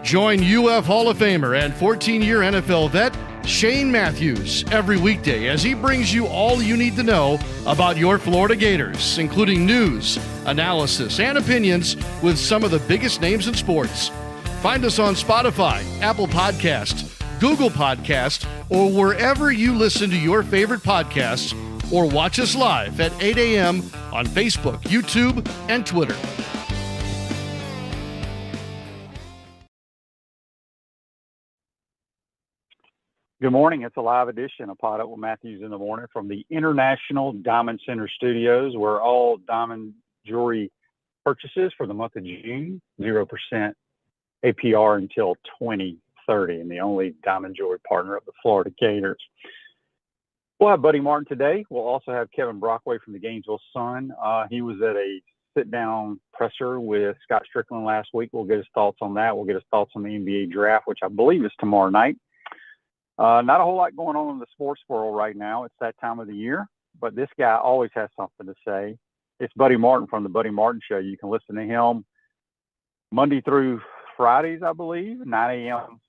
Join UF Hall of Famer and 14-year NFL vet Shane Matthews every weekday as he brings you all you need to know about your Florida Gators, including news, analysis, and opinions with some of the biggest names in sports. Find us on Spotify, Apple Podcasts, Google Podcasts, or wherever you listen to your favorite podcasts, or watch us live at 8 a.m. on Facebook, YouTube, and Twitter. Good morning. It's a live edition of PodUp with Matthews in the morning from the International Diamond Center Studios, where all diamond jewelry purchases for the month of June, 0% APR until 2030, and the only diamond jewelry partner of the Florida Gators. We'll have Buddy Martin today. We'll also have Kevin Brockway from the Gainesville Sun. He was at a sit-down presser with Scott Strickland last week. We'll get his thoughts on that. We'll get his thoughts on the NBA draft, which I believe is tomorrow night. Not a whole lot going on in the sports world right now. It's that time of the year, but this guy always has something to say. It's Buddy Martin from the Buddy Martin Show. You can listen to him Monday through Fridays, I believe, 9 a.m.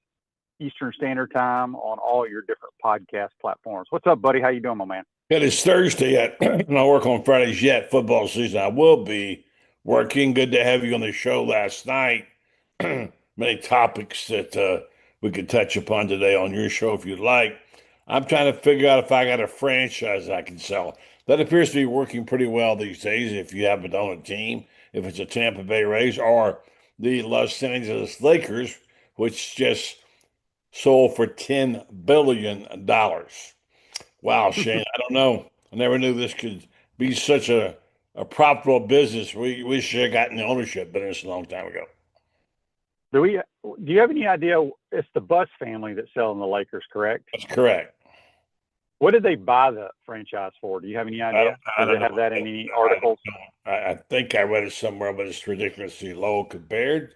Eastern Standard Time on all your different podcast platforms. What's up, Buddy? How you doing, my man? It is Thursday. I don't work on Fridays yet. Football season. I will be working. Good to have you on the show last night. Many topics that we could touch upon today on your show if you'd like. I'm trying to figure out if I got a franchise I can sell. That appears to be working pretty well these days if you happen to own a team, if it's a Tampa Bay Rays or the Los Angeles Lakers, which just sold for $10 billion. Wow, Shane, I don't know. I never knew this could be such a profitable business. We should have gotten the ownership business a long time ago. Do you have any idea? It's the Buss family that's selling the Lakers, correct? That's correct. What did they buy the franchise for? Do you have any idea? I Did they have that in any articles? I think I read it somewhere, but it's ridiculously low compared.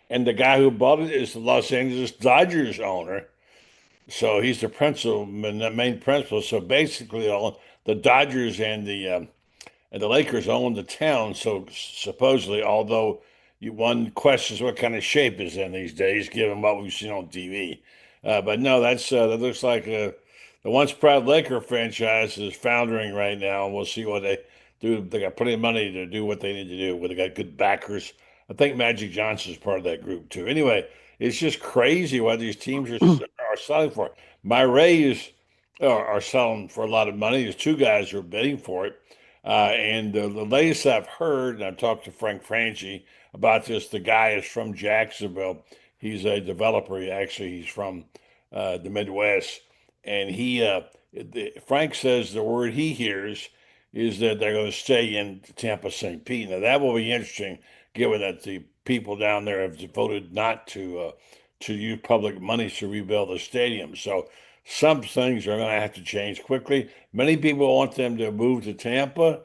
And the guy who bought it is the Los Angeles Dodgers owner. So he's the principal, the main principal. So basically, all the Dodgers and the Lakers own the town. So supposedly, although one questions what kind of shape is in these days, given what we've seen on TV. But no, that looks like the once proud Laker franchise is foundering right now. And we'll see what they do. They got plenty of money to do what they need to do. They got good backers. I think Magic Johnson's part of that group too. Anyway, it's just crazy what these teams are selling for. My Rays are selling for a lot of money. There's two guys who are bidding for it. And the latest I've heard, and I've talked to Frank Franchi about this, the guy is from Jacksonville. He's a developer. He's from the Midwest. And Frank says the word he hears is that they're going to stay in Tampa St. Pete. Now, that will be interesting, given that the people down there have voted not to use public money to rebuild the stadium. So some things are going to have to change quickly. Many people want them to move to Tampa.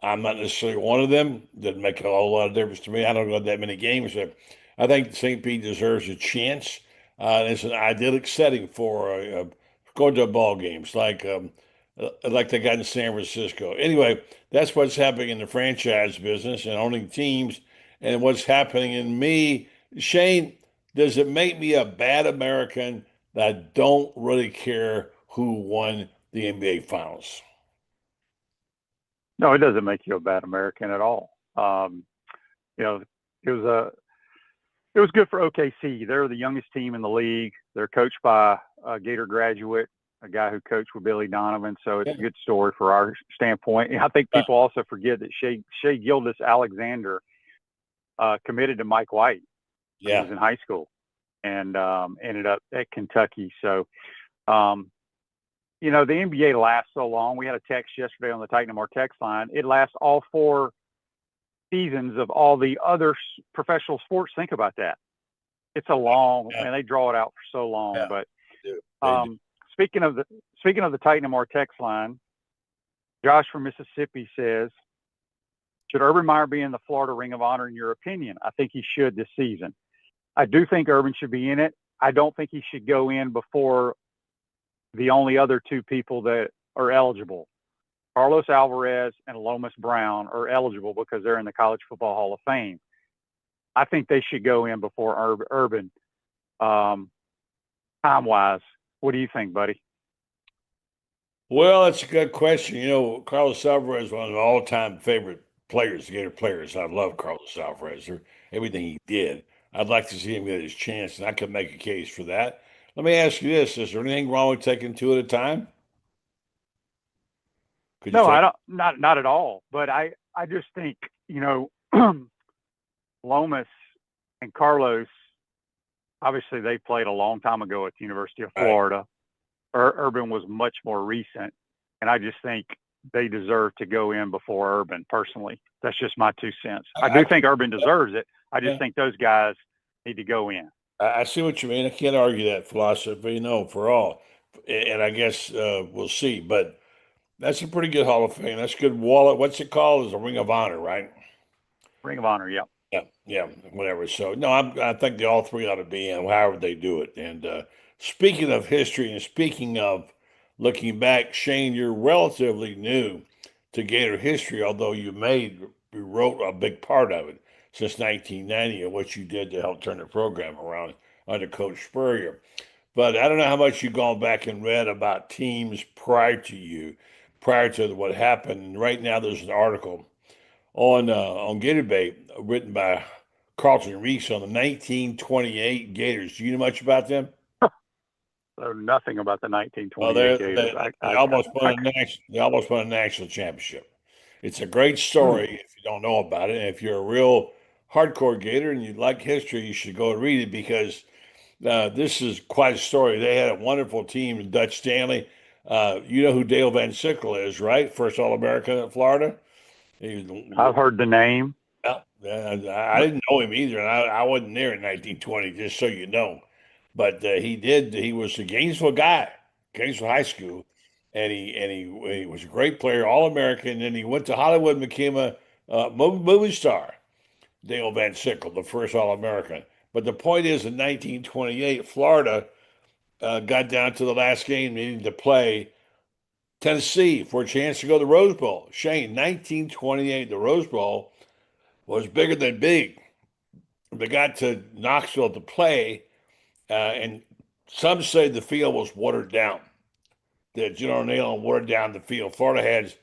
I'm not necessarily one of them. Doesn't make a whole lot of difference to me. I don't go to that many games, but I think St. Pete deserves a chance. It's an idyllic setting for going to a ball games like they got in San Francisco. Anyway, that's what's happening in the franchise business and owning teams, and what's happening in me. Shane, does it make me a bad American that I don't really care who won the NBA Finals? No, it doesn't make you a bad American at all. It was good for OKC. They're the youngest team in the league. They're coached by a Gator graduate, a guy who coached with Billy Donovan. So it's a good story for our standpoint. And I think people also forget that Shea Gilgeous-Alexander committed to Mike White. He was in high school and ended up at Kentucky. So, the NBA lasts so long. We had a text yesterday on the Titan and More text line. It lasts all 4 seasons of all the other professional sports. Think about that. It's a long, and they draw it out for so long. Yeah, but speaking of the Titan and More text line, Josh from Mississippi says, should Urban Meyer be in the Florida Ring of Honor in your opinion? I think he should this season. I do think Urban should be in it. I don't think he should go in before the only other 2 people that are eligible. Carlos Alvarez and Lomas Brown are eligible because they're in the College Football Hall of Fame. I think they should go in before Urban Um, time wise, what do you think, buddy? Well, that's a good question. Carlos Alvarez is one of my all-time favorite players, Gator players. I love Carlos Alvarez or everything he did. I'd like to see him get his chance, and I could make a case for that. Let me ask you this: is there anything wrong with taking two at a time? Could you No, I take? don't. Not at all. But I just think Lomas and Carlos. Obviously, they played a long time ago at the University of All right. Florida. Urban was much more recent, and I just think they deserve to go in before Urban. Personally, that's just my 2 cents. I do think Urban deserves it. I just Yeah, think those guys need to go in. I see what you mean. I can't argue that philosophy, no, for all. And I guess we'll see. But that's a pretty good Hall of Fame. That's a good wallet. What's it called? It's a Ring of Honor, right? Ring of Honor, yeah. Yeah, yeah, whatever. So no, I think they all three ought to be in, however they do it. And speaking of history and speaking of looking back, Shane, you're relatively new to Gator history, although you wrote a big part of it since 1990 and what you did to help turn the program around under Coach Spurrier. But I don't know how much you've gone back and read about teams prior to you, prior to what happened. And right now, there's an article on Gator Bay, written by Carlton Reese on the 1928 Gators. Do you know much about them? So nothing about the Oh, 1928 Gators. they almost won a national championship. It's a great Hmm. story if you don't know about it. And if you're a real hardcore Gator and you like history, you should go and read it because this is quite a story. They had a wonderful team in Dutch Stanley. You know who Dale Van Sickle is, right? First All American at Florida. He I've heard the name. Yeah, I didn't know him either, and I wasn't there in 1920, just so you know. But he did. He was a Gainesville guy, Gainesville High School, and he was a great player, All American. And then he went to Hollywood and became a movie star. Dale Van Sickle, the first All American. But the point is, in 1928, Florida got down to the last game, needing to play Tennessee for a chance to go to the Rose Bowl. Shane, 1928, the Rose Bowl was bigger than big. They got to Knoxville to play, and some say the field was watered down. That General Neyland watered down the field. Florida had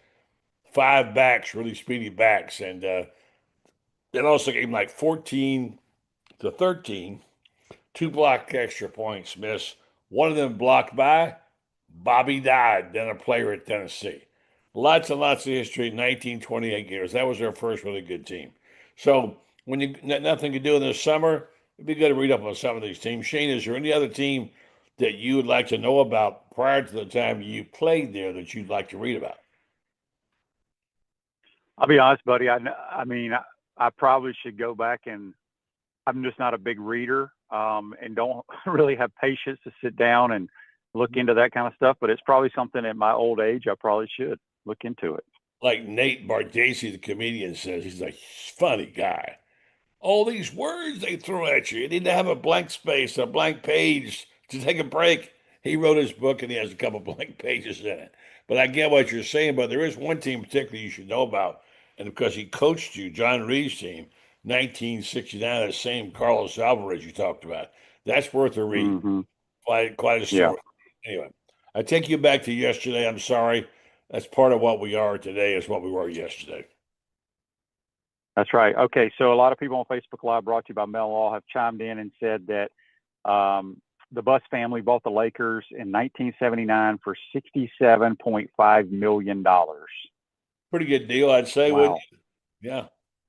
five backs, really speedy backs, and it also gave them like 14-13, two blocked extra points miss. One of them blocked by Bobby Dodd, then a player at Tennessee. Lots and lots of history. 1928 Gators. That was their first really good team. So when you nothing to do in the summer, it'd be good to read up on some of these teams. Shane, is there any other team that you would like to know about prior to the time you played there that you'd like to read about? I'll be honest, buddy. I mean, I probably should go back and I'm just not a big reader, and don't really have patience to sit down and look into that kind of stuff. But it's probably something at my old age I probably should look into it. Like Nate Bargatze, the comedian, says, he's a funny guy. All these words they throw at you. You need to have a blank space, a blank page to take a break. He wrote his book and he has a couple blank pages in it. But I get what you're saying, but there is one team particularly you should know about. And because he coached you, John Reed's team, 1969, the same Carlos Alvarez you talked about. That's worth a read. Hmm. Quite a Yeah, story. Anyway, I take you back to yesterday. I'm sorry. That's part of what we are today is what we were yesterday. that's right. Okay, so a lot of people on Facebook Live, brought to you by Mel Law, have chimed in and said that the Bus family bought the Lakers in 1979 for $67.5 million. Pretty good deal, I'd say, wouldn't Wow. you? Yeah.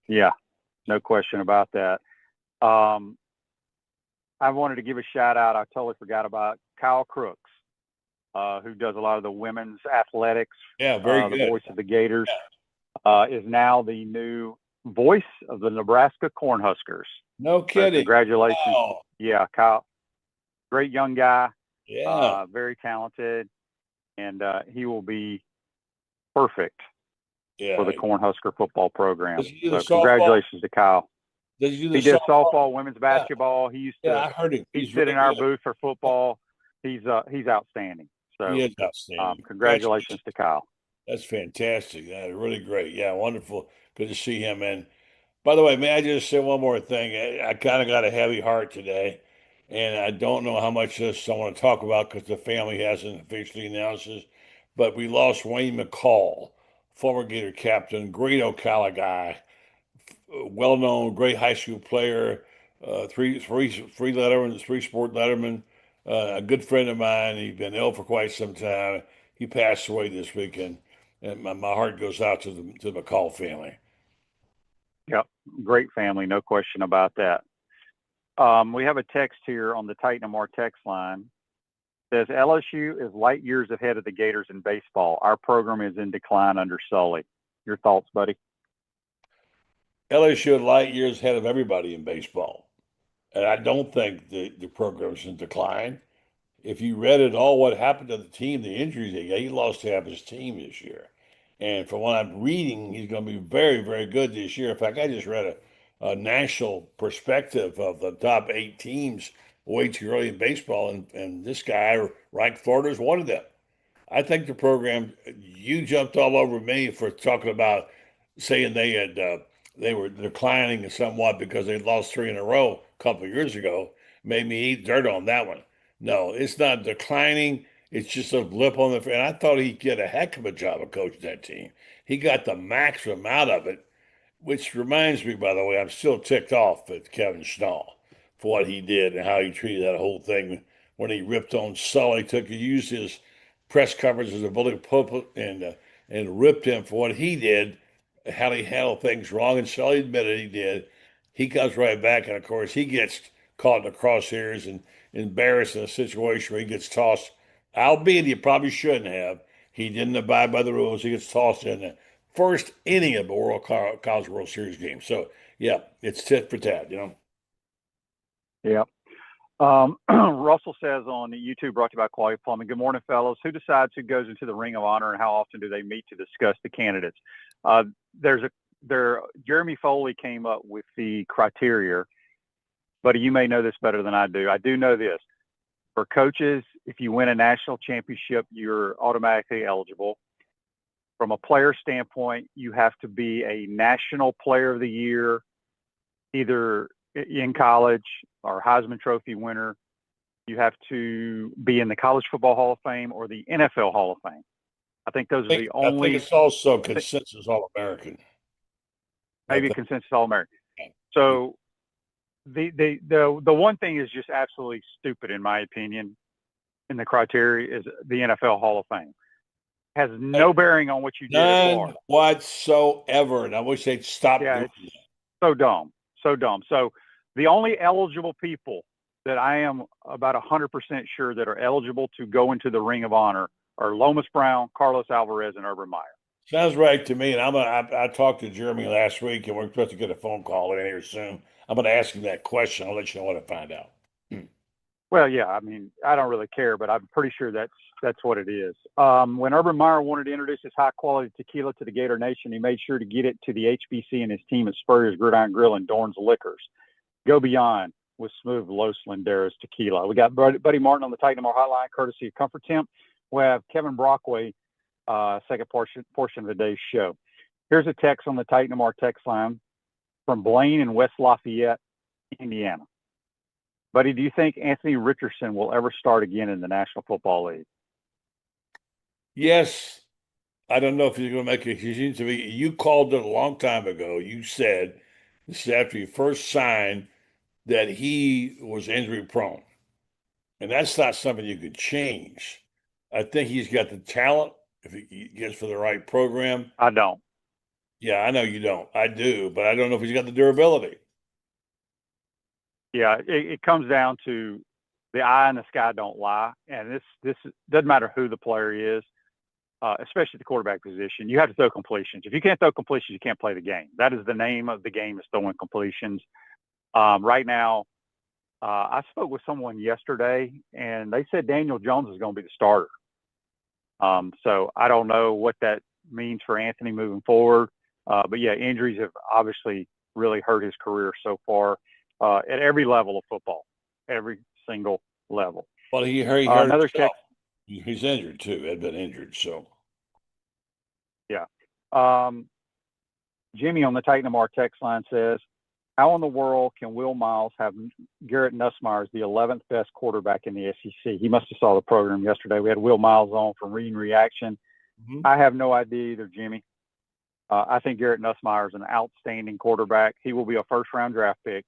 Yeah, no question about that. Um, I wanted to give a shout out. I totally forgot about Kyle Crooks, who does a lot of the women's athletics, Yeah, very the good. voice of the Gators, is now the new voice of the Nebraska Cornhuskers. No So kidding. congratulations. Oh, Yeah, Kyle, great young guy, yeah. very talented, and he will be perfect for Yeah. the Cornhusker football program. Does he do the So softball? congratulations to Kyle. Does he do the He did softball? softball, women's Yeah. basketball. He used Yeah, to I heard him. he'd He's sit in very our good. booth for football. He's outstanding. He So is outstanding. congratulations Congratulations. to Kyle. That's fantastic. That really great. Yeah, wonderful. Good to see him. And by the way, may I just say one more thing? I kind of got a heavy heart today. And I don't know how much this I want to talk about because the family hasn't officially announced this, but we lost Wayne McCall, former Gator captain, great Ocala guy, well-known, great high school player, three letterman, three sport letterman, a good friend of mine. He's been ill for quite some time. He passed away this weekend, and my heart goes out to the McCall family. Yep, great family, no question about that. We have a text here on the Titan MR text line. It says LSU is light years ahead of the Gators in baseball. Our program is in decline under Sully. Your thoughts, buddy? LSU are light years ahead of everybody in baseball, and I don't think the program's in decline. If you read it all, what happened to the team, the injuries they got, he lost half his team this year. And from what I'm reading, he's going to be very, very good this year. In fact, I just read a national perspective of the top 8 teams way too early in baseball, and this guy ranked Florida as one of them. I think the program, you jumped all over me for talking about saying they were declining somewhat because they lost 3 in a row a couple of years ago. Made me eat dirt on that one. No, it's not declining. It's just a blip on the. And I thought he'd get a heck of a job of coaching that team. He got the maximum out of it, which reminds me, by the way, I'm still ticked off at Kevin Schnall for what he did and how he treated that whole thing when he ripped on Sully. He used his press conference as a bully pulpit and ripped him for what he did, how he handled things wrong. And Sully admitted he did. He comes right back, and of course, he gets caught in the crosshairs and embarrassed in a situation where he gets tossed, albeit he probably shouldn't have. He didn't abide by the rules. He gets tossed in the first inning of a College World Series game. So, yeah, it's tit for tat, you know? Yeah. Russell says on YouTube, brought to you by Quality Plumbing. Good morning, fellows. Who decides who goes into the Ring of Honor and how often do they meet to discuss the candidates? Jeremy Foley came up with the criteria, but you may know this better than I do. I do know this. For coaches, if you win a national championship, you're automatically eligible. From a player standpoint, you have to be a National Player of the Year, either in college or Heisman Trophy winner. You have to be in the College Football Hall of Fame or the NFL Hall of Fame. I think those are the only. I think it's also consensus All-American. Maybe consensus All-American. So the one thing is just absolutely stupid, in my opinion, in the criteria is the NFL Hall of Fame. Has no bearing on what you did at Florida. Whatsoever. And I wish they'd stop doing that. So dumb. So the only eligible people that I am about 100% sure that are eligible to go into the Ring of Honor are Lomas Brown, Carlos Alvarez, and Urban Meyer. Sounds right to me. And I talked to Jeremy last week, and we're supposed to get a phone call in here soon. I'm going to ask him that question. I'll let you know what I find out. Well, yeah, I mean, I don't really care, but I'm pretty sure that's what it is. When Urban Meyer wanted to introduce his high-quality tequila to the Gator Nation, he made sure to get it to the HBC and his team at Spurrier's Gridiron Grill and Dorn's Liquors. Go beyond with smooth Los Landeros tequila. We got Buddy Martin on the Titan MR hotline, courtesy of Comfort Temp. We have Kevin Brockway, second portion of the day's show. Here's a text on the Titan MR text line from Blaine in West Lafayette, Indiana. Buddy, do you think Anthony Richardson will ever start again in the National Football League? Yes. I don't know if he's going to make a decision to be. You called it a long time ago. You said, this is after you first signed, that he was injury prone. And that's not something you could change. I think he's got the talent if he gets for the right program. I don't. Yeah, I know you don't. I do, but I don't know if he's got the durability. Yeah, it comes down to the eye and the sky don't lie. And this doesn't matter who the player is, especially the quarterback position. You have to throw completions. If you can't throw completions, you can't play the game. That is the name of the game, is throwing completions. Right now, I spoke with someone yesterday, and they said Daniel Jones is going to be the starter. So I don't know what that means for Anthony moving forward. But, yeah, injuries have obviously really hurt his career so far. At every level of football, every single level. Well, he hurt another text. He's injured too. Had been injured, so. Yeah. Jimmy on the Titan MR text line says, How in the world can Will Miles have Garrett Nussmeier as the 11th best quarterback in the SEC? He must have saw the program yesterday. We had Will Miles on from Reading Reaction. Mm-hmm. I have no idea either, Jimmy. I think Garrett Nussmeier is an outstanding quarterback. He will be a first-round draft pick.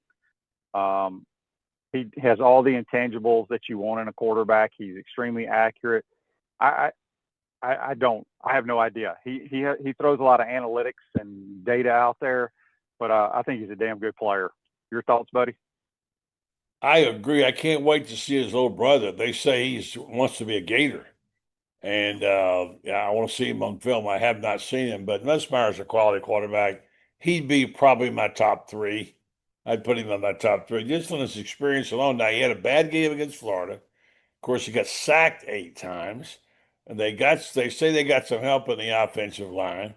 He has all the intangibles that you want in a quarterback. He's extremely accurate. I have no idea. He throws a lot of analytics and data out there, but I think he's a damn good player. Your thoughts, buddy? I agree. I can't wait to see his little brother. They say he wants to be a Gator. And yeah, I want to see him on film. I have not seen him, but Nussmeier's a quality quarterback. He'd be probably my top three. I'd put him in my top three just on his experience alone. Now, he had a bad game against Florida. Of course, he got sacked 8 times. And they say they got some help in the offensive line.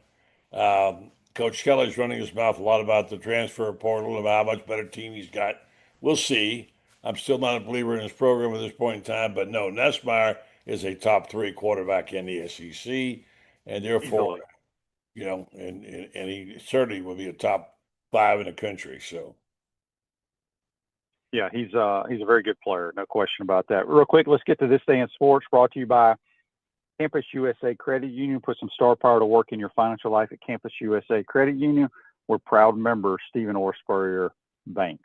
Coach Kelly's running his mouth a lot about the transfer portal, about how much better team he's got. We'll see. I'm still not a believer in his program at this point in time, but no, Nussmeier is a top 3 quarterback in the SEC, and therefore, and he certainly will be a top 5 in the country. So, yeah, he's a very good player, no question about that. Real quick, let's get to This Day in Sports, brought to you by Campus USA Credit Union. Put some star power to work in your financial life at Campus USA Credit Union. We're proud members, Stephen Orr Spurrier Banks.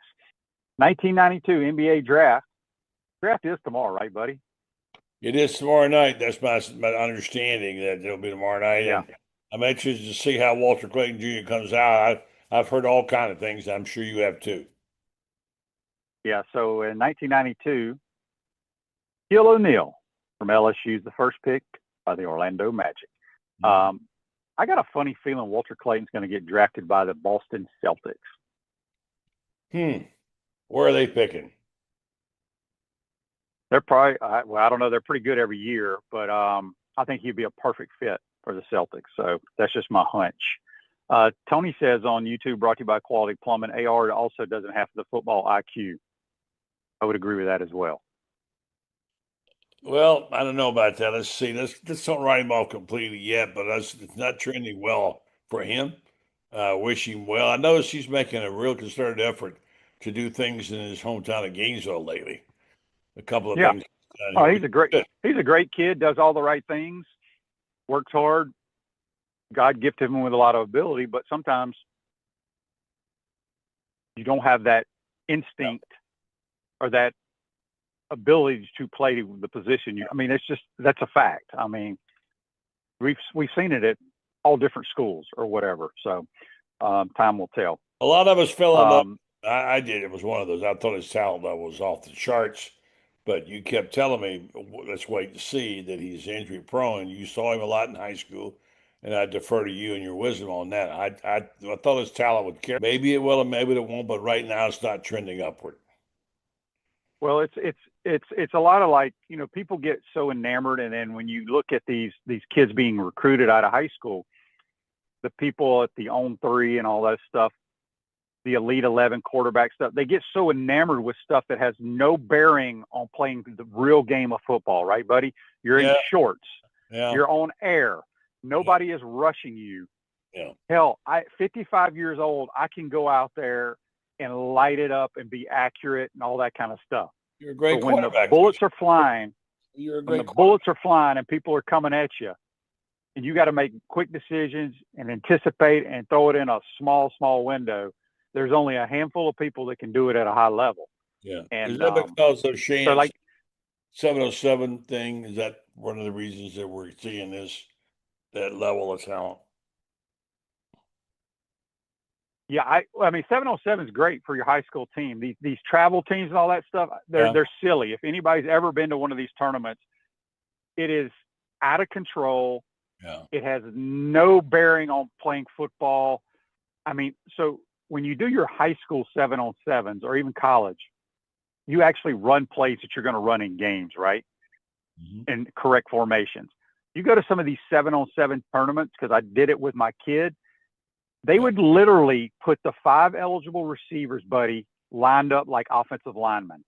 1992 NBA draft. Draft is tomorrow, right, buddy? It is tomorrow night. That's my understanding that it'll be tomorrow night. Yeah. And I'm anxious to see how Walter Clayton Jr. comes out. I've heard all kind of things. I'm sure you have too. Yeah. So in 1992, Shaquille O'Neal from LSU is the first pick by the Orlando Magic. I got a funny feeling Walter Clayton's going to get drafted by the Boston Celtics. Where are they picking? They're probably, I don't know. They're pretty good every year, but I think he'd be a perfect fit for the Celtics. So that's just my hunch. Tony says on YouTube, brought to you by Quality Plumbing, AR also doesn't have the football IQ. I would agree with that as well. Well, I don't know about that. Let's see. Let's don't write him off completely yet, but it's not trending well for him. Wish him well. I notice he's making a real concerted effort to do things in his hometown of Gainesville lately. A couple of things. Oh, he's a great kid. Does all the right things. Works hard. God gifted him with a lot of ability, but sometimes you don't have that instinct or that ability to play the position. That's a fact. I mean, we've seen it at all different schools or whatever. So time will tell. A lot of us fell in love. I did. It was one of those. I thought his talent level was off the charts, but you kept telling me, let's wait and see that he's injury prone. You saw him a lot in high school, and I defer to you and your wisdom on that. I thought his talent would carry. Maybe it will and maybe it won't, but right now it's not trending upward. Well, it's a lot of like, people get so enamored, and then when you look at these kids being recruited out of high school, the people at the On 3 and all that stuff, the Elite 11 quarterback stuff, they get so enamored with stuff that has no bearing on playing the real game of football, right, buddy? You're in shorts. Yeah. You're on air. Nobody is rushing you. Yeah. Hell, 55 years old, I can go out there and light it up and be accurate and all that kind of stuff. You're a great when quarterback. The bullets are flying, bullets are flying and people are coming at you, and you got to make quick decisions and anticipate and throw it in a small window. There's only a handful of people that can do it at a high level. Yeah. And is that because of Shane's 707 thing? Is that one of the reasons that we're seeing that level of talent? Yeah, I mean, 707 is great for your high school team. These travel teams and all that stuff, they're silly. If anybody's ever been to one of these tournaments, it is out of control. Yeah. It has no bearing on playing football. I mean, so when you do your high school 7-on-7s or even college, you actually run plays that you're going to run in games, right? Mm-hmm. In correct formations. You go to some of these 7-on-7 tournaments, because I did it with my kid. They would literally put the 5 eligible receivers, buddy, lined up like offensive linemen.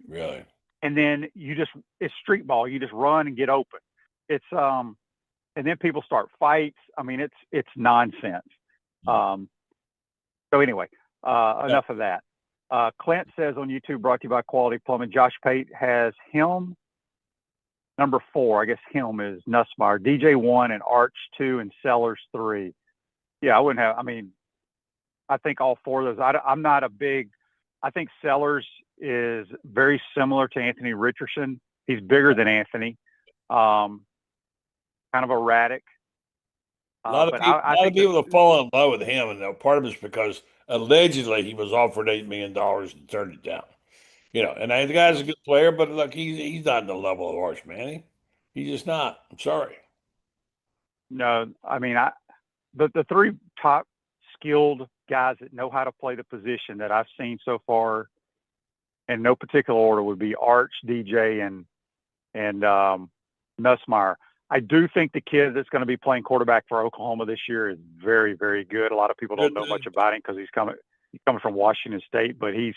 Really? And then it's street ball. You just run and get open. It's and then people start fights. I mean, it's nonsense. So anyway, Enough of that. Clint says on YouTube, brought to you by Quality Plumbing, Josh Pate has him number 4. I guess him is Nussmeyer, DJ 1, and Arch 2, and Sellers 3. Yeah, I wouldn't have. I mean, I think all 4 of those. I'm not a big. I think Sellers is very similar to Anthony Richardson. He's bigger than Anthony. Kind of erratic. A lot of people have fallen in love with him, and part of it is because allegedly he was offered $8 million and turned it down. And the guy's a good player, but look, he's not in the level of Arch Manning. He's just not. I'm sorry. No, I mean, the 3 top skilled guys that know how to play the position that I've seen so far, in no particular order, would be Arch, DJ, and Nussmeyer. I do think the kid that's going to be playing quarterback for Oklahoma this year is very, very good. A lot of people don't know much about him because he's coming from Washington State, but he's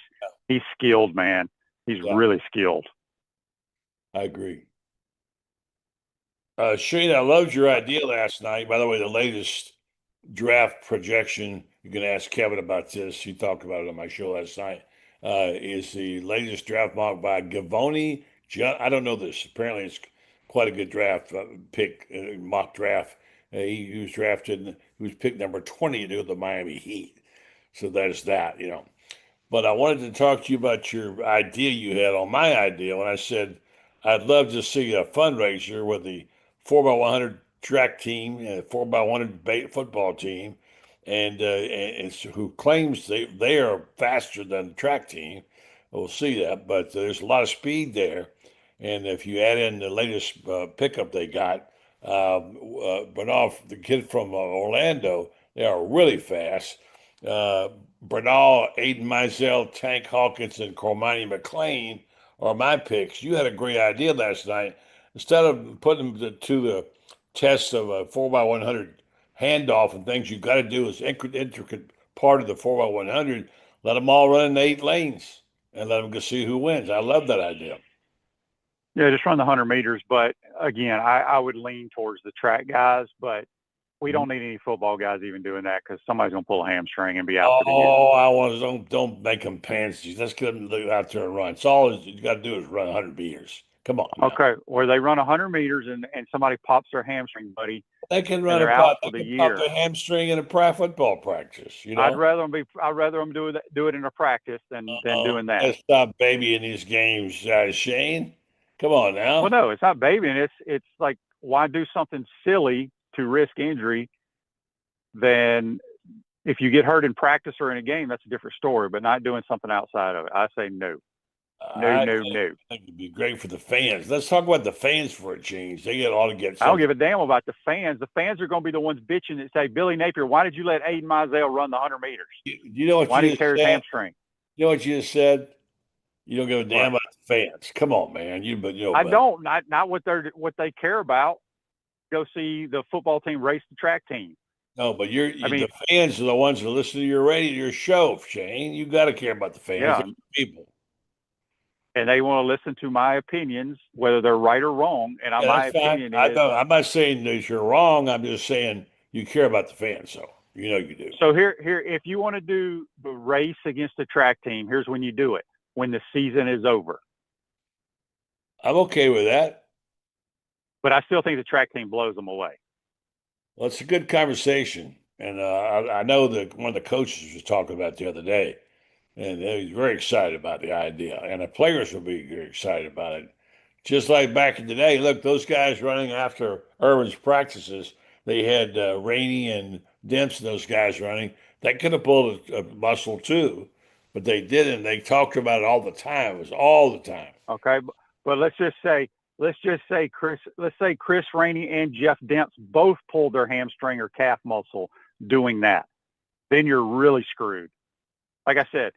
skilled, man. He's really skilled. I agree. Shane, I loved your idea last night. By the way, the latest draft projection, you can ask Kevin about this. He talked about it on my show last night. Is the latest draft mock by Gavoni. I don't know this. Apparently, it's quite a good draft pick, mock draft. He was drafted. He was picked number 20 to do the Miami Heat. So there's that, But I wanted to talk to you about your idea you had on my idea when I said I'd love to see a fundraiser with the 4x100 track team and a 4x100 football team, and who claims they are faster than the track team. We'll see that, but there's a lot of speed there. And if you add in the latest pickup they got, Bernal, the kid from Orlando, they are really fast. Bernal, Aiden Mizell, Tank Hawkins, and Cormani McClain are my picks. You had a great idea last night. Instead of putting them to the test of a 4x100 handoff and things, you've got to do is intricate part of the 4x100. Let them all run in 8 lanes and let them go see who wins. I love that idea. Yeah, just run the 100 meters. But again, I would lean towards the track guys, but we don't need any football guys even doing that because somebody's going to pull a hamstring and be out for the year. Don't make them pansies. Let's get them out there and run. It's all you got to do is run 100 meters. Come on. Okay, where they run 100 meters and somebody pops their hamstring, buddy. They can run pop their hamstring in a football practice. I'd rather them do it in a practice than doing that. Let's stop babying these games, Shane. Come on now. Well, no, it's not babying. It's like, why do something silly to risk injury? Then if you get hurt in practice or in a game, that's a different story. But not doing something outside of it, I say no. No. I think it'd be great for the fans. Let's talk about the fans for a change. They ought to get something. I don't give a damn about the fans. The fans are going to be the ones bitching that say, Billy Napier, why did you let Aiden Mizell run the 100 meters? You know what? Why did he tear his hamstring? You know what you just said? You don't give a damn about the fans. Come on, man. I don't. Not what they care about. Go see the football team race the track team. No, but the fans are the ones that listen to your show, Shane. You got to care about the fans, people. And they want to listen to my opinions, whether they're right or wrong. And my opinion is, I'm not saying that you're wrong. I'm just saying you care about the fans, so you do. So here, if you want to do the race against the track team, here's when you do it: when the season is over. I'm okay with that, but I still think the track team blows them away. Well, it's a good conversation, and I know that one of the coaches was talking about it the other day. And he's very excited about the idea. And the players will be very excited about it. Just like back in the day, look, those guys running after Irvin's practices, they had Rainey and Dempsey, those guys running. They could have pulled a muscle too, but they didn't. They talked about it all the time. It was all the time. Okay, but let's just say Chris Rainey and Jeff Dempsey both pulled their hamstring or calf muscle doing that. Then you're really screwed. Like I said,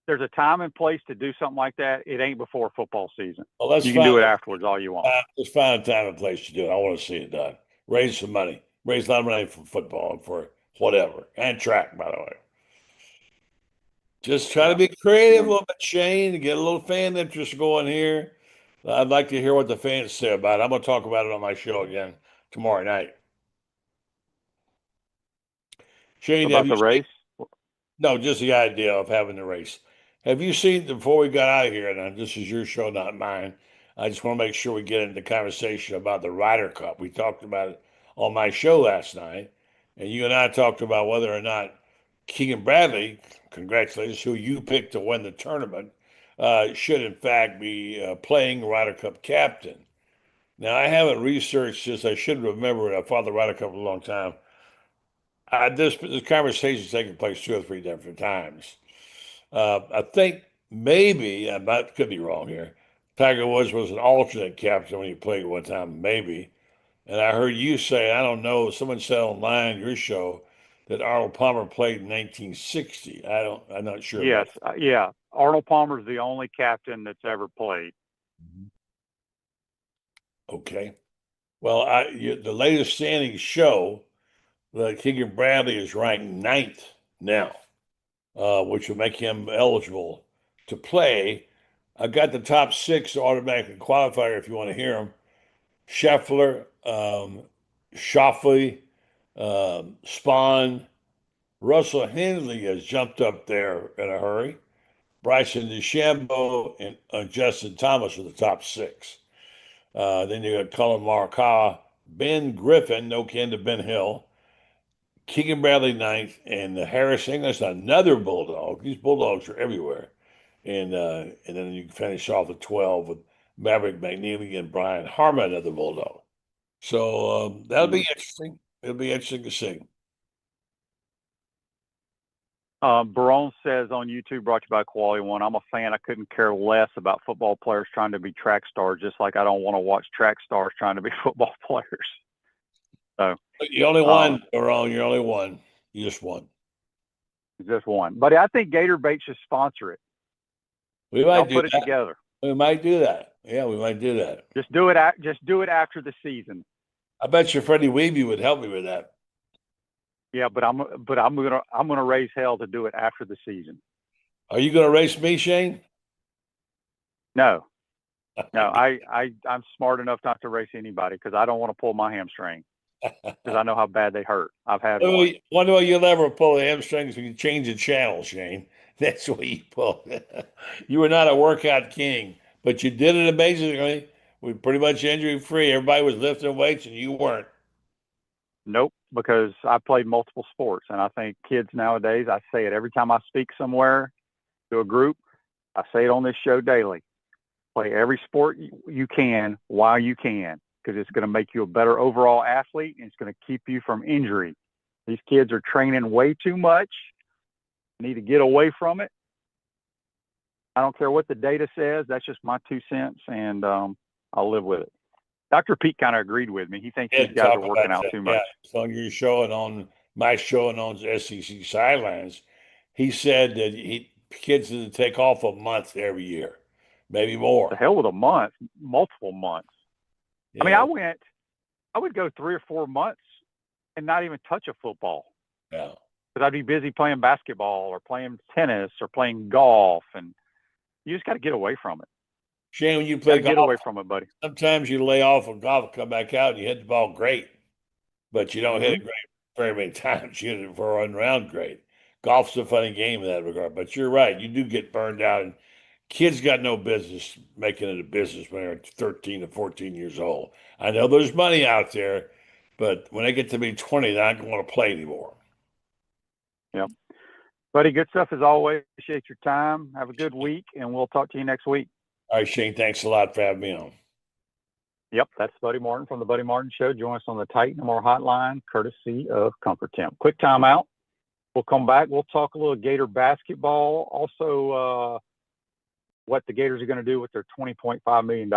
there's a time and place to do something like that. It ain't before football season. Well, you can do it afterwards all you want. Let's find a time and place to do it. I want to see it done. Raise some money. Raise a lot of money for football and for whatever. And track, by the way. Just try to be creative a little bit, Shane, and get a little fan interest going here. I'd like to hear what the fans say about it. I'm going to talk about it on my show again tomorrow night. Shane, about the race? No, just the idea of having the race. Have you seen, before we got out of here, and this is your show, not mine, I just want to make sure we get into the conversation about the Ryder Cup. We talked about it on my show last night, and you and I talked about whether or not Keegan Bradley, congratulations, who you picked to win the tournament, should in fact be playing Ryder Cup captain. Now, I haven't researched this. I should remember it. I followed the Ryder Cup a long time. This conversation has taken place 2 or 3 different times. I think maybe, could be wrong here. Tiger Woods was an alternate captain when he played one time, maybe. And I heard you say, I don't know, someone said online your show that Arnold Palmer played in 1960. I'm not sure. Yes, yeah. Arnold Palmer's the only captain that's ever played. Okay. Well, the latest standings show that Keegan Bradley is ranked 9th now, which will make him eligible to play. I got the top 6 automatically qualifier if you want to hear them. Scheffler, Schauffele, Spahn, Russell Henley has jumped up there in a hurry. Bryson DeChambeau and Justin Thomas are the top 6. Then you got Colin Morikawa, Ben Griffin, no kin to Ben Hill, Keegan Bradley 9th, and Harris English, another Bulldog. These Bulldogs are everywhere. And then you can finish off at 12 with Maverick McNeely and Brian Harman, another Bulldog. So that'll be interesting. It'll be interesting to see. Barone says on YouTube, brought to you by Quality One, I'm a fan. I couldn't care less about football players trying to be track stars, just like I don't want to watch track stars trying to be football players. So you only won, Barone. You're only one. You just won. Just one. But I think Gator Bait should sponsor it. We might put it together. We might do that. Yeah, we might do that. Just do it. Just do it after the season. I bet you Freddie Weeby would help me with that. Yeah, but I'm gonna raise hell to do it after the season. Are you gonna race me, Shane? No. I'm smart enough not to race anybody because I don't want to pull my hamstring because I know how bad they hurt. I've had one. Wonder why you'll ever pull the hamstrings when you change the channel, Shane. That's what you pull. You were not a workout king, but you did it amazingly. We pretty much injury free. Everybody was lifting weights, and you weren't. Nope, because I played multiple sports, and I think kids nowadays, I say it every time I speak somewhere to a group. I say it on this show daily. Play every sport you can while you can, because it's going to make you a better overall athlete, and it's going to keep you from injury. These kids are training way too much. Need to get away from it. I don't care what the data says. That's just my 2 cents, and I'll live with it. Dr. Pete kind of agreed with me. He thinks these guys are working out too much. Yeah, on your show and on my show and on SEC Sidelines, he said that kids need to take off a month every year, maybe more. The hell with a month, multiple months. Yeah. I mean, I would go 3 or 4 months and not even touch a football. Yeah. Because I'd be busy playing basketball or playing tennis or playing golf, and you just got to get away from it. Shane, when you play golf, get away from it, buddy. Sometimes you lay off on golf, come back out, and you hit the ball great, but you don't hit it great very many times. You hit it for a run round great. Golf's a funny game in that regard, but you're right. You do get burned out, and kids got no business making it a business when they're 13 to 14 years old. I know there's money out there, but when they get to be 20, they're not going to play anymore. Yep. Buddy, good stuff as always. Appreciate your time. Have a good week, and we'll talk to you next week. All right, Shane, thanks a lot for having me on. Yep, that's Buddy Martin from the Buddy Martin Show. Join us on the Titan More Hotline, courtesy of Comfort Temp. Quick timeout. We'll come back. We'll talk a little Gator basketball. Also, what the Gators are going to do with their $20.5 million.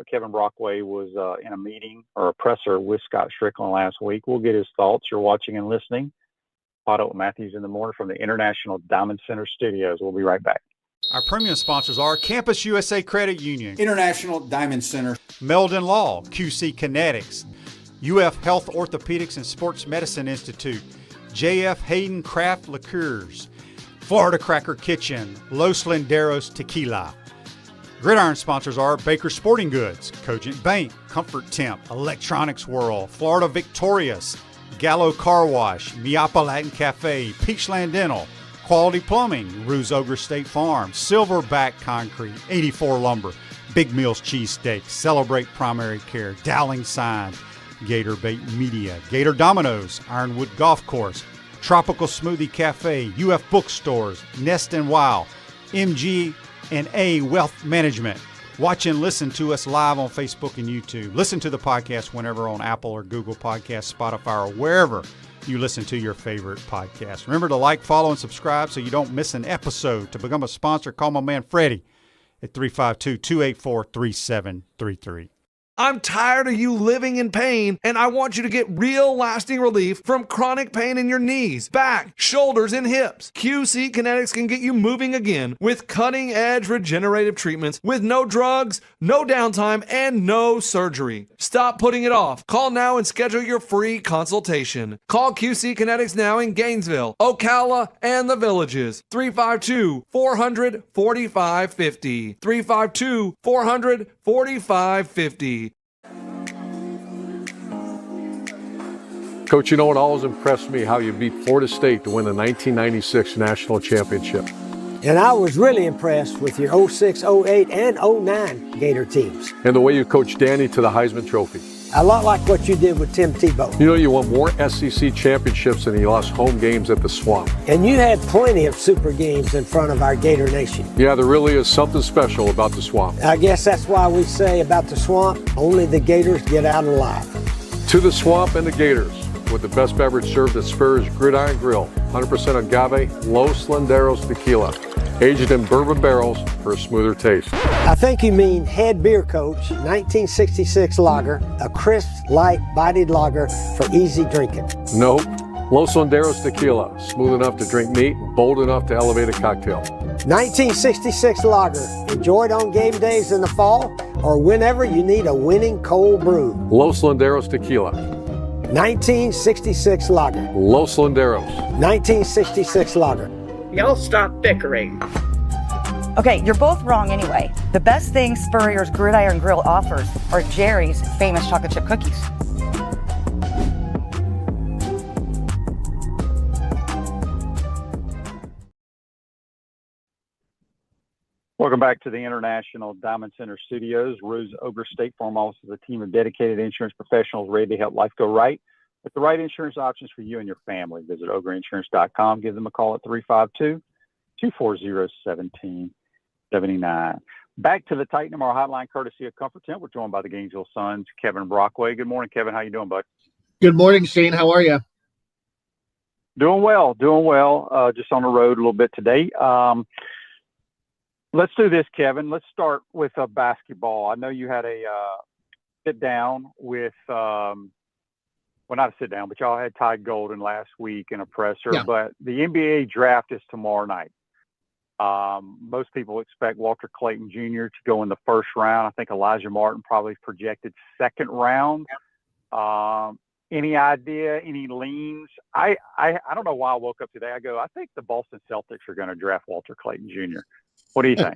Kevin Brockway was in a meeting or a presser with Scott Strickland last week. We'll get his thoughts. You're watching and listening. PodUp Matthews in the morning from the International Diamond Center Studios. We'll be right back. Our premium sponsors are Campus USA Credit Union, International Diamond Center, Meldon Law, QC Kinetics, UF Health Orthopedics and Sports Medicine Institute, JF Hayden Craft Liqueurs, Florida Cracker Kitchen, Los Linderos Tequila. Gridiron sponsors are Baker Sporting Goods, Cogent Bank, Comfort Temp, Electronics World, Florida Victorious, Gallo Car Wash, Miapa Latin Cafe, Peachland Dental, Quality Plumbing, Ruse Ogre State Farm, Silverback Concrete, 84 Lumber, Big Mills Cheesesteak, Celebrate Primary Care, Dowling Sign, Gator Bait Media, Gator Dominoes, Ironwood Golf Course, Tropical Smoothie Cafe, UF Bookstores, Nest and Wow, MG&A Wealth Management. Watch and listen to us live on Facebook and YouTube. Listen to the podcast whenever on Apple or Google Podcasts, Spotify, or wherever you listen to your favorite podcast. Remember to like, follow, and subscribe so you don't miss an episode. To become a sponsor, call my man Freddie at 352-284-3733. I'm tired of you living in pain, and I want you to get real lasting relief from chronic pain in your knees, back, shoulders, and hips. QC Kinetics can get you moving again with cutting-edge regenerative treatments with no drugs, no downtime, and no surgery. Stop putting it off. Call now and schedule your free consultation. Call QC Kinetics now in Gainesville, Ocala, and the Villages. 352-400-4550. 352-400-4550. Coach, you know, it always impressed me how you beat Florida State to win the 1996 National Championship. And I was really impressed with your 06, 08, and 09 Gator teams. And the way you coached Danny to the Heisman Trophy. A lot like what you did with Tim Tebow. You know, you won more SEC championships than you lost home games at the Swamp. And you had plenty of super games in front of our Gator Nation. Yeah, there really is something special about the Swamp. I guess that's why we say about the Swamp, only the Gators get out alive. To the Swamp and the Gators, with the best beverage served at Spur's Gridiron Grill, 100% agave, Los Landeros tequila, aged in bourbon barrels for a smoother taste. I think you mean head beer coach, 1966 lager, a crisp, light, bodied lager for easy drinking. Nope. Los Landeros tequila, smooth enough to drink neat, bold enough to elevate a cocktail. 1966 lager, enjoyed on game days in the fall or whenever you need a winning cold brew. Los Landeros tequila. 1966 lager. Los Landeros. 1966 lager. Y'all stop bickering. Okay, you're both wrong anyway. The best thing Spurrier's Gridiron Grill offers are Jerry's famous chocolate chip cookies. Welcome back to the International Diamond Center Studios. Ruse Ogre State Farm offers a team of dedicated insurance professionals ready to help life go right with the right insurance options for you and your family. Visitogreinsurance.com. Give them a call at 352-240-1779. Back to the Titan MR hotline, courtesy of Comfort Tent. We're joined by the Gainesville Sun's Kevin Brockway. Good morning, Kevin. How you doing, bud? Good morning, Shane. How are you? Doing well. Just on the road a little bit today. Let's do this, Kevin. Let's start with basketball. I know you had a sit down with, well, not a sit down, but y'all had Ty Golden last week in a presser. Yeah. But the NBA draft is tomorrow night. Most people expect Walter Clayton Jr. to go in the first round. I think Elijah Martin probably projected second round. Any idea, any leans? I don't know why I woke up today. I go, I think the Boston Celtics are going to draft Walter Clayton Jr. What do you think?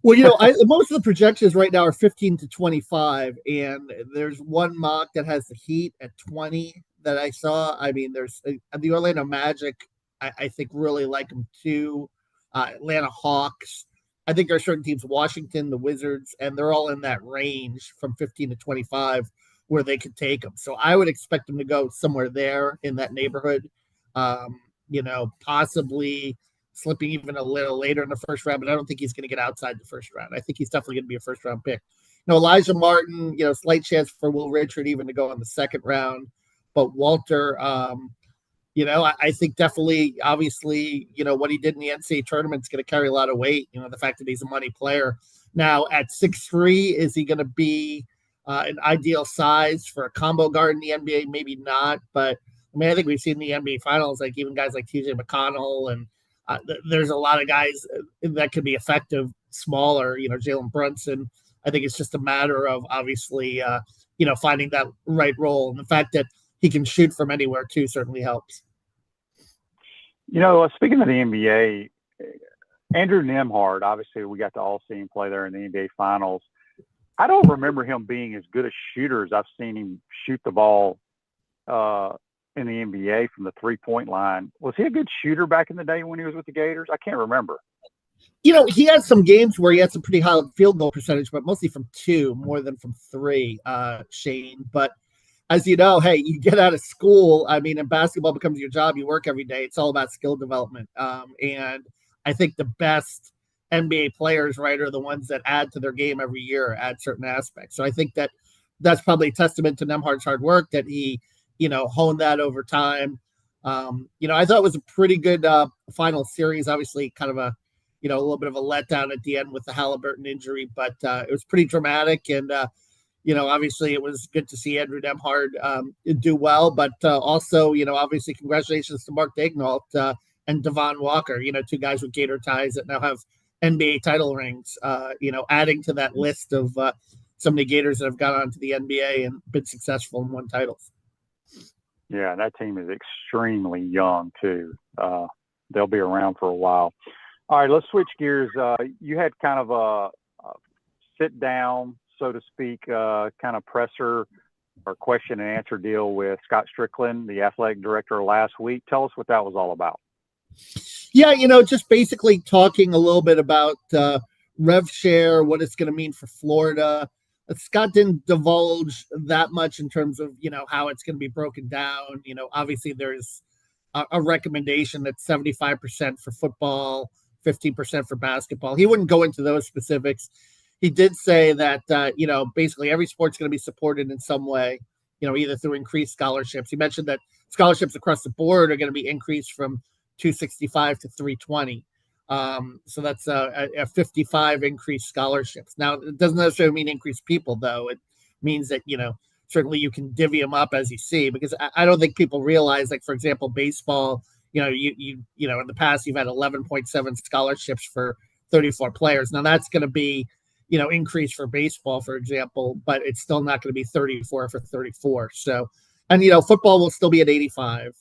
Well, most of the projections right now are 15 to 25, and there's one mock that has the Heat at 20 that I saw. I mean, there's the Orlando Magic, I think really like them too. Atlanta Hawks. I think there are certain teams, Washington, the Wizards, and they're all in that range from 15 to 25 where they could take them. So I would expect them to go somewhere there in that neighborhood, possibly slipping even a little later in the first round, but I don't think he's going to get outside the first round. I think he's definitely going to be a first round pick. Elijah Martin, slight chance for Will Richard even to go in the second round, but Walter, I think definitely, obviously, what he did in the NCAA tournament is going to carry a lot of weight. The fact that he's a money player. Now at 6'3", is he going to be an ideal size for a combo guard in the NBA? Maybe not, but I think we've seen the NBA finals, like even guys like TJ McConnell and there's a lot of guys that could be effective, smaller, Jalen Brunson. I think it's just a matter of obviously, finding that right role. And the fact that he can shoot from anywhere too certainly helps. Speaking of the NBA, Andrew Nembhard, obviously we got to all see him play there in the NBA finals. I don't remember him being as good a shooter as I've seen him shoot the ball in the NBA from the 3-point line. Was he a good shooter back in the day when he was with the Gators? I can't remember. He had some games where he had some pretty high field goal percentage, but mostly from 2 more than from 3, Shane. But as you know, hey, you get out of school. I mean, and basketball becomes your job. You work every day. It's all about skill development. And I think the best NBA players, right, are the ones that add to their game every year, add certain aspects. So I think that's probably a testament to Nembhard's hard work that he, honed that over time. I thought it was a pretty good final series. Obviously, kind of a little bit of a letdown at the end with the Halliburton injury, but it was pretty dramatic. And, obviously it was good to see Andrew Nembhard do well, but also, obviously congratulations to Mark Daignault and Devon Walker, 2 guys with Gator ties that now have NBA title rings, adding to that list of some of the Gators that have gone on to the NBA and been successful and won titles. Yeah, that team is extremely young too. They'll be around for a while. All right, let's switch gears. You had kind of a sit down, so to speak, kind of presser or question and answer deal with Scott Strickland, the athletic director, last week. Tell us what that was all about. Yeah, just basically talking a little bit about rev share, what it's going to mean for Florida. Scott didn't divulge that much in terms of, how it's going to be broken down. Obviously there's a recommendation that's 75% for football, 15% for basketball. He wouldn't go into those specifics. He did say that, basically every sport's going to be supported in some way, either through increased scholarships. He mentioned that scholarships across the board are going to be increased from 265 to 320. So that's a 55 increased scholarships. Now, it doesn't necessarily mean increased people, though. It means that, certainly you can divvy them up as you see, because I don't think people realize, like, for example, baseball, you in the past, you've had 11.7 scholarships for 34 players. Now that's going to be, increased for baseball, for example, but it's still not going to be 34 for 34. So, and, football will still be at 85,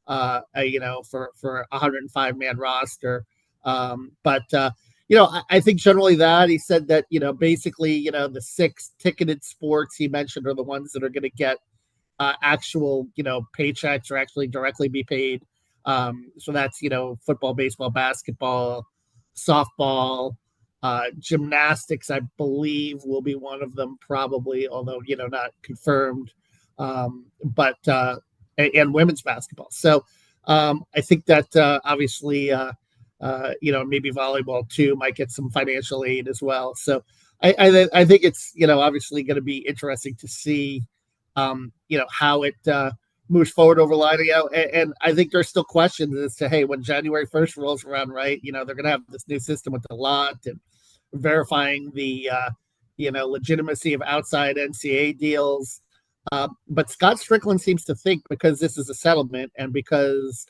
for a 105 man roster. But I think generally that he said that, basically, the 6 ticketed sports he mentioned are the ones that are going to get actual, paychecks or actually directly be paid. So that's, football, baseball, basketball, softball, gymnastics, I believe will be one of them probably, although, not confirmed, but and women's basketball. So I think that obviously, maybe volleyball too might get some financial aid as well. So I think it's, obviously going to be interesting to see, how it moves forward over line. And I think there's still questions as to, hey, when January 1st rolls around, right, they're going to have this new system with the lot and verifying the, legitimacy of outside NCAA deals. But Scott Strickland seems to think, because this is a settlement and because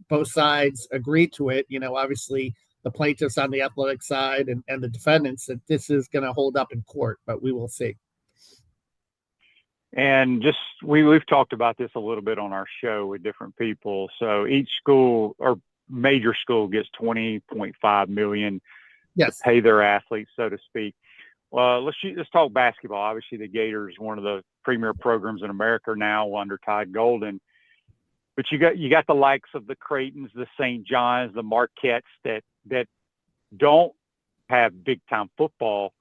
both sides agree to it, obviously the plaintiffs on the athletic side and the defendants, that this is going to hold up in court, but we will see. And just we've talked about this a little bit on our show with different people. So each school or major school gets $20.5 million to pay their athletes, so to speak. Let's talk basketball. Obviously, the Gators, one of the premier programs in America now under Todd Golden. But you got the likes of the Creightons, the St. John's, the Marquettes that don't have big time football.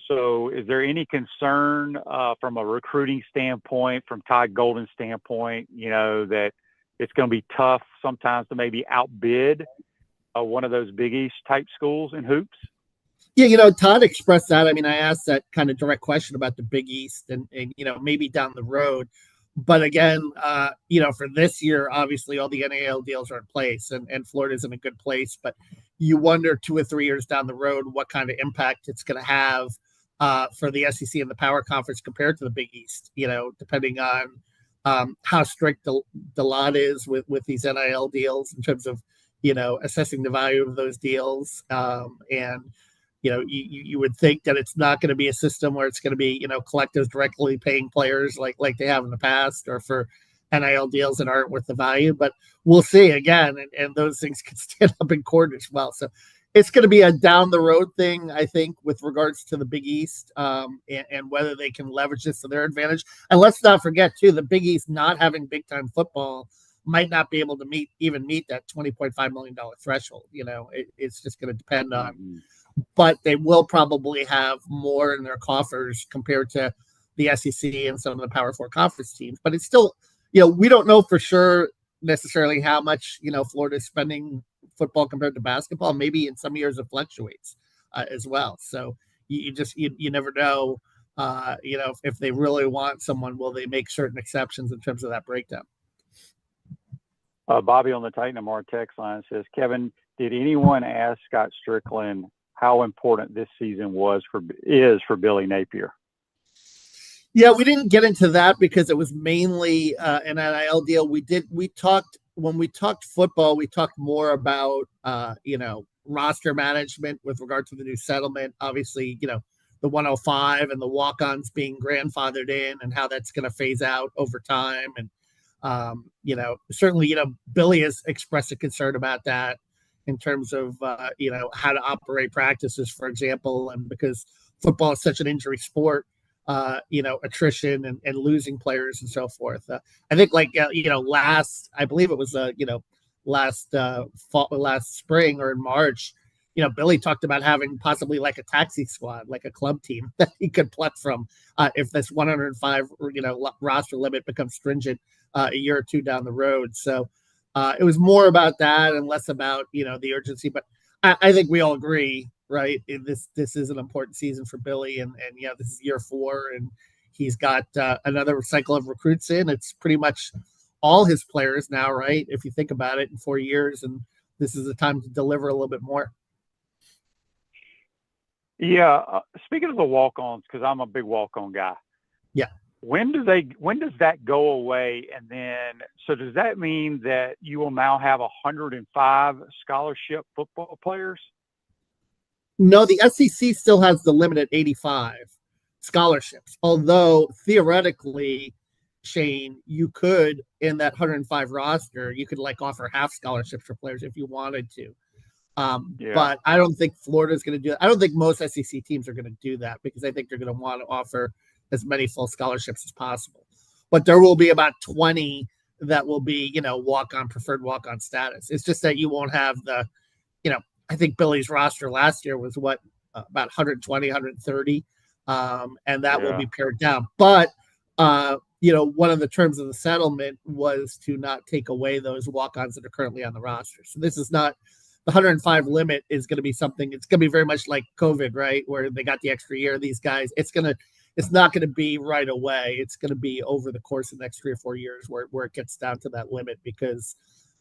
So is there any concern from a recruiting standpoint, from Todd Golden's standpoint, that it's going to be tough sometimes to maybe outbid one of those Big East type schools in hoops? Yeah, Todd expressed that. I mean, I asked that kind of direct question about the Big East and maybe down the road. But again, for this year, obviously all the NIL deals are in place and Florida's in a good place. But you wonder 2 or 3 years down the road what kind of impact it's going to have for the SEC and the Power Conference compared to the Big East, depending on how strict the lot is with these NIL deals in terms of, assessing the value of those deals. And you would think that it's not going to be a system where it's going to be, collectives directly paying players like they have in the past, or for NIL deals that aren't worth the value. But we'll see again, and those things could stand up in court as well. So it's going to be a down the road thing, I think, with regards to the Big East, and whether they can leverage this to their advantage. And let's not forget too, the Big East not having big time football might not be able to meet that $20.5 million threshold. It's just going to depend on, but they will probably have more in their coffers compared to the SEC and some of the Power Four conference teams. But it's still, we don't know for sure necessarily how much, Florida is spending football compared to basketball. Maybe in some years it fluctuates as well. So you never know, if they really want someone, will they make certain exceptions in terms of that breakdown? Bobby on the Titanamar text line says, Kevin, did anyone ask Scott Strickland how important this season is for Billy Napier? Yeah, we didn't get into that because it was mainly an NIL deal. When we talked football, we talked more about, roster management with regard to the new settlement. Obviously, the 105 and the walk-ons being grandfathered in and how that's going to phase out over time. And, certainly, Billy has expressed a concern about that in terms of, how to operate practices, for example, and because football is such an injury sport, attrition and losing players and so forth. I think I believe it was, last spring or in March, Billy talked about having possibly like a taxi squad, like a club team that he could pluck from if this 105, roster limit becomes stringent a year or two down the road. So it was more about that and less about, the urgency. But I think we all agree, right? This is an important season for Billy, and this is year 4, and he's got another cycle of recruits in. It's pretty much all his players now, right? If you think about it, in 4 years, and this is the time to deliver a little bit more. Yeah. Speaking of the walk-ons, because I'm a big walk-on guy. Yeah. When does that go away? And then, so does that mean that you will now have 105 scholarship football players? No, the SEC still has the limit at 85 scholarships. Although theoretically, Shane, you could, in that 105 roster, you could offer half scholarships for players if you wanted to. But I don't think Florida's going to do that. I don't think most SEC teams are going to do that because I think they're going to want to offer as many full scholarships as possible. But there will be about 20 that will be, preferred walk-on status. It's just that you won't have the, I think Billy's roster last year was about 120, 130. And that will be pared down. But, one of the terms of the settlement was to not take away those walk-ons that are currently on the roster. So this is not, the 105 limit is going to be something, it's going to be very much like COVID, right? Where they got the extra year, these guys, it's not going to be right away. It's going to be over the course of the next 3 or 4 years where it gets down to that limit because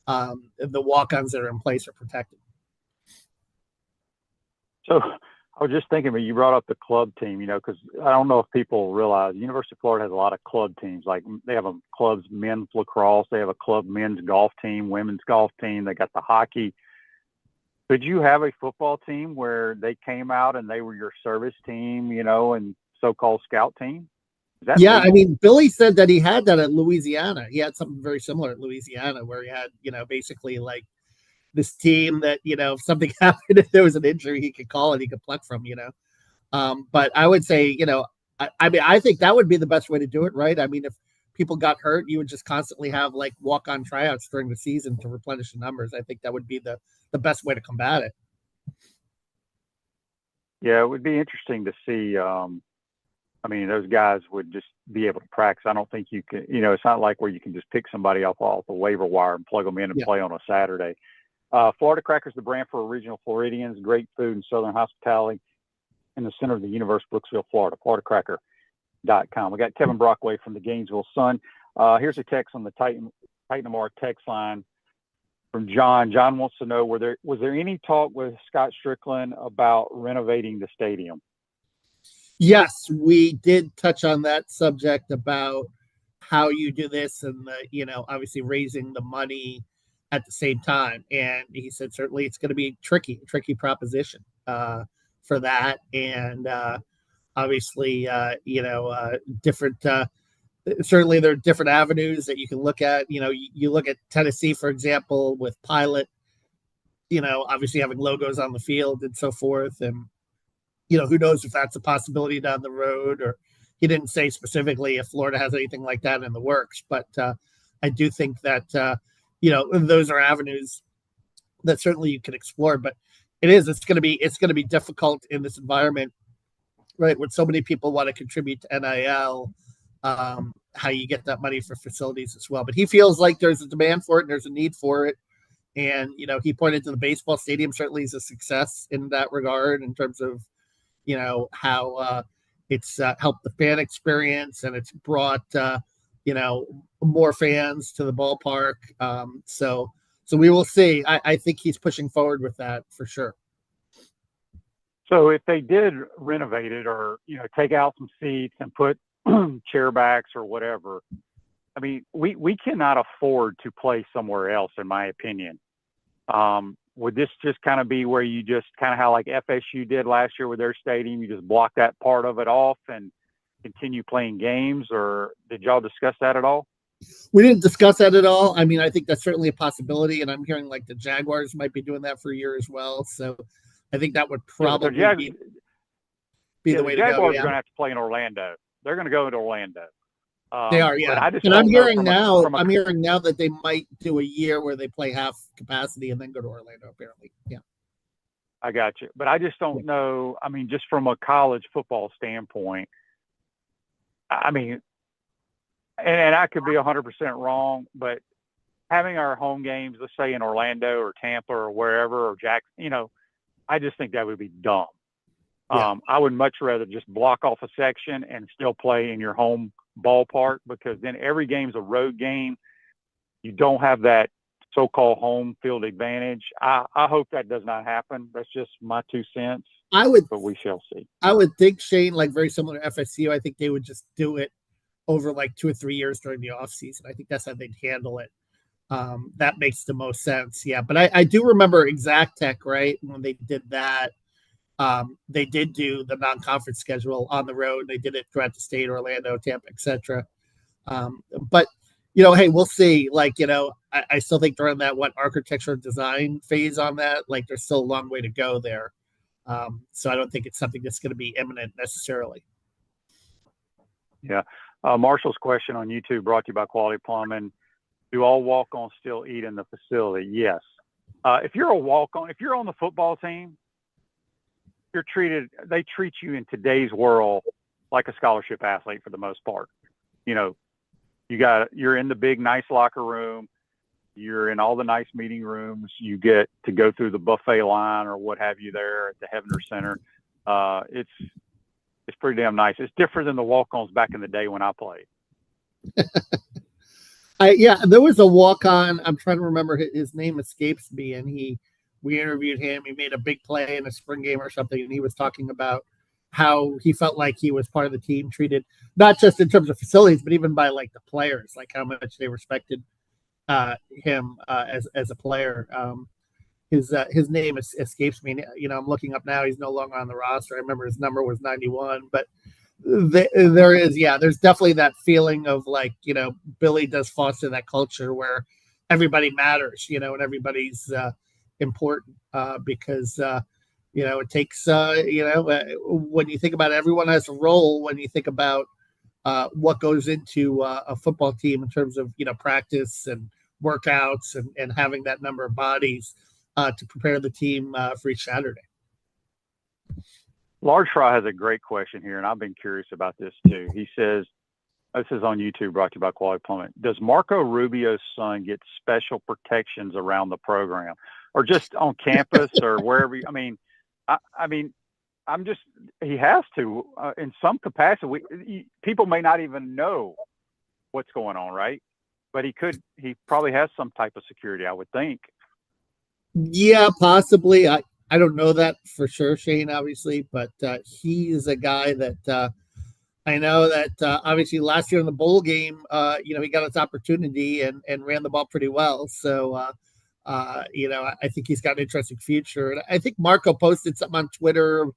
the walk-ons that are in place are protected. So I was just thinking, when you brought up the club team, because I don't know if people realize University of Florida has a lot of club teams. Like they have a club's men's lacrosse, they have a club men's golf team, women's golf team. They got the hockey. Could you have a football team where they came out and they were your service team, and so-called scout team? Yeah, legal? I mean, Billy said that he had that at Louisiana. He had something very similar at Louisiana where he had, basically like this team that, if something happened, if there was an injury, he could call it, he could pluck from, But I would say, I think that would be the best way to do it, right? I mean, if people got hurt, you would just constantly have like walk-on tryouts during the season to replenish the numbers. I think that would be the best way to combat it. Yeah, it would be interesting to see. Those guys would just be able to practice. I don't think you can, it's not like where you can just pick somebody off the waiver wire and plug them in and play on a Saturday. Florida Crackers, the brand for original Floridians, great food and Southern hospitality in the center of the universe, Brooksville, Florida, FloridaCracker.com. We got Kevin Brockway from the Gainesville Sun. Here's a text on the Titanamar text line from John. John wants to know, was there any talk with Scott Strickland about renovating the stadium? Yes, we did touch on that subject about how you do this and obviously raising the money at the same time. And he said, certainly it's going to be a tricky proposition for that. And obviously, different, certainly there are different avenues that you can look at. You look at Tennessee, for example, with Pilot. obviously having logos on the field and so forth. And, who knows if that's a possibility down the road, or he didn't say specifically if Florida has anything like that in the works. But I do think that, those are avenues that certainly you can explore. But it's going to be difficult in this environment, right, when so many people want to contribute to NIL, how you get that money for facilities as well. But he feels like there's a demand for it and there's a need for it. And, he pointed to the baseball stadium certainly is a success in that regard in terms of, how it's helped the fan experience, and it's brought, more fans to the ballpark. So we will see. I think he's pushing forward with that for sure. So if they did renovate it, or, take out some seats and put chair backs or whatever, I mean, we cannot afford to play somewhere else, in my opinion. Would this just kind of be where you just kind of how like FSU did last year with their stadium, you just block that part of it off and continue playing games, or did y'all discuss that at all? We didn't discuss that at all. I mean, I think that's certainly a possibility, and I'm hearing like the Jaguars might be doing that for a year as well. So I think that would probably be the way to go. The Jaguars are going to have to play in Orlando. They're going to go into Orlando. They are, yeah. And I'm hearing now that they might do a year where they play half capacity and then go to Orlando, apparently. Yeah. I got you. But I just don't know. I mean, just from a college football standpoint, I mean, and I could be 100% wrong, but having our home games, let's say in Orlando or Tampa or wherever, or Jackson, I just think that would be dumb. Yeah. I would much rather just block off a section and still play in your home ballpark, because then every game's a road game. You don't have that so-called home field advantage. I hope that does not happen. That's just my 2 cents. But we shall see. I would think, Shane, like very similar to FSU, I think they would just do it over like 2 or 3 years during the off season. I think that's how they'd handle it. That makes the most sense. Yeah. But I do remember Exact Tech, right? When they did that, they did do the non-conference schedule on the road. They did it throughout the state, Orlando, Tampa, etc. But, hey, we'll see. Like, I still think they're in that architecture design phase on that. Like, there's still a long way to go there. So I don't think it's something that's going to be imminent necessarily. Yeah. Marshall's question on YouTube, brought to you by Quality Plumbing. Do all walk-ons still eat in the facility? Yes. If you're a walk-on, if you're on the football team, they treat you in today's world like a scholarship athlete for the most part. You're in the big, nice locker room. You're in all the nice meeting rooms. You get to go through the buffet line or what have you there at the Heavener Center. It's pretty damn nice. It's different than the walk-ons back in the day when I played. There was a walk-on. I'm trying to remember, his name escapes me, and we interviewed him. He made a big play in a spring game or something, and he was talking about how he felt like he was part of the team, treated not just in terms of facilities, but even by like the players, like how much they respected him as a player. His name escapes me. I'm looking up now. He's no longer on the roster. I remember his number was 91, but there's definitely that feeling of like, Billy does foster that culture where everybody matters, and everybody's important because it takes when you think about it, everyone has a role. When you think about what goes into a football team in terms of practice and workouts and having that number of bodies to prepare the team for each Saturday. Large Fry has a great question here, and I've been curious about this too. He says, this is on YouTube, brought to you by Quality Plumbing. Does Marco Rubio's son get special protections around the program, or just on campus or wherever? He has to in some capacity. People may not even know what's going on, right? But he probably has some type of security, I would think. Yeah, possibly. I don't know that for sure, Shane, obviously, but he is a guy that I know that obviously last year in the bowl game, he got his opportunity and ran the ball pretty well. So, I think he's got an interesting future. And I think Marco posted something on Twitter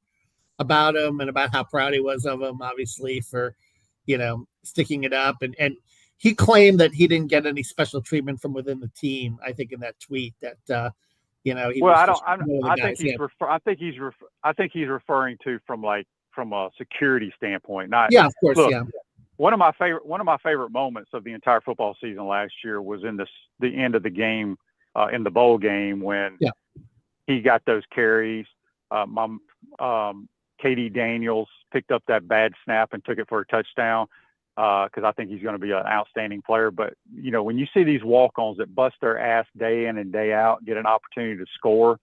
about him and about how proud he was of him, obviously, for, sticking it up. And he claimed that he didn't get any special treatment from within the team, I think, in that tweet, that You know, he Well, was I just don't. one of the I guys. think I think he's referring to from a security standpoint. Not Yeah, of course. look. Yeah. One of my favorite moments of the entire football season last year was in the end of the game, in the bowl game when he got those carries. Katie Daniels picked up that bad snap and took it for a touchdown, because I think he's going to be an outstanding player. But, you know, when you see these walk-ons that bust their ass day in and day out, get an opportunity to score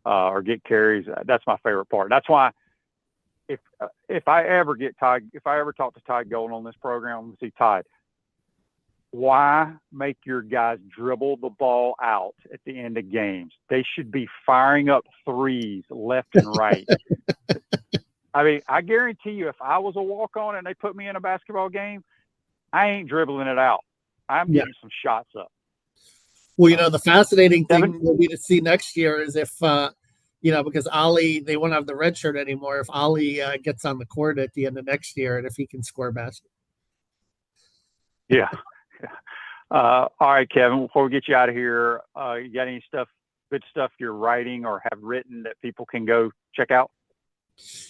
or get carries, that's my favorite part. That's why if I ever talk to Todd Golden on this program, I'm going to see Todd, why make your guys dribble the ball out at the end of games? They should be firing up threes left and right. I mean, I guarantee you, if I was a walk-on and they put me in a basketball game, I ain't dribbling it out. I'm getting some shots up. Well, you know, the fascinating thing will be to see next year is if, you know, because Ollie, they won't have the red shirt anymore. If Ollie gets on the court at the end of next year and if he can score baskets. Yeah. All right, Kevin, before we get you out of here, you got any good stuff you're writing or have written that people can go check out?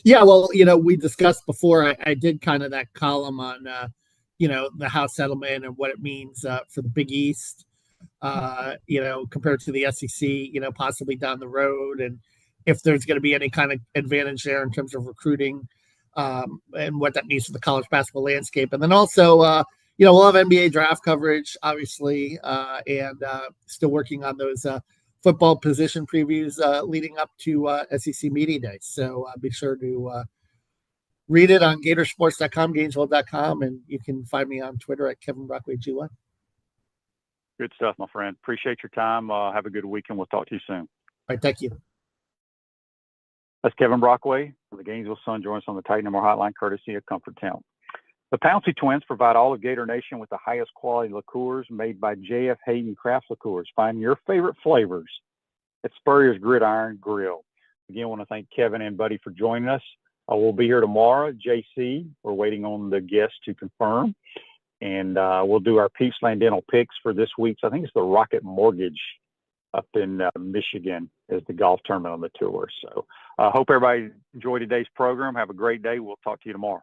Yeah, well, you know, we discussed before, I did kind of that column on, you know, the House settlement and what it means for the Big East, you know, compared to the SEC, you know, possibly down the road, and if there's going to be any kind of advantage there in terms of recruiting and what that means for the college basketball landscape. And then also, you know, we'll have NBA draft coverage, obviously, and still working on those football position previews leading up to SEC Media Day. So be sure to read it on Gatorsports.com, Gainesville.com, and you can find me on Twitter at Kevin Brockway G1. Good stuff, my friend. Appreciate your time. Have a good weekend. We'll talk to you soon. All right, thank you. That's Kevin Brockway of the Gainesville Sun. Join us on the Titan Number Hotline, courtesy of Comfort Town. The Pouncey Twins provide all of Gator Nation with the highest quality liqueurs made by J.F. Hayden Craft Liqueurs. Find your favorite flavors at Spurrier's Gridiron Grill. Again, I want to thank Kevin and Buddy for joining us. We'll be here tomorrow. JC, we're waiting on the guests to confirm. And we'll do our Peachland Dental picks for this week's, I think it's the Rocket Mortgage up in Michigan as the golf tournament on the tour. So I hope everybody enjoyed today's program. Have a great day. We'll talk to you tomorrow.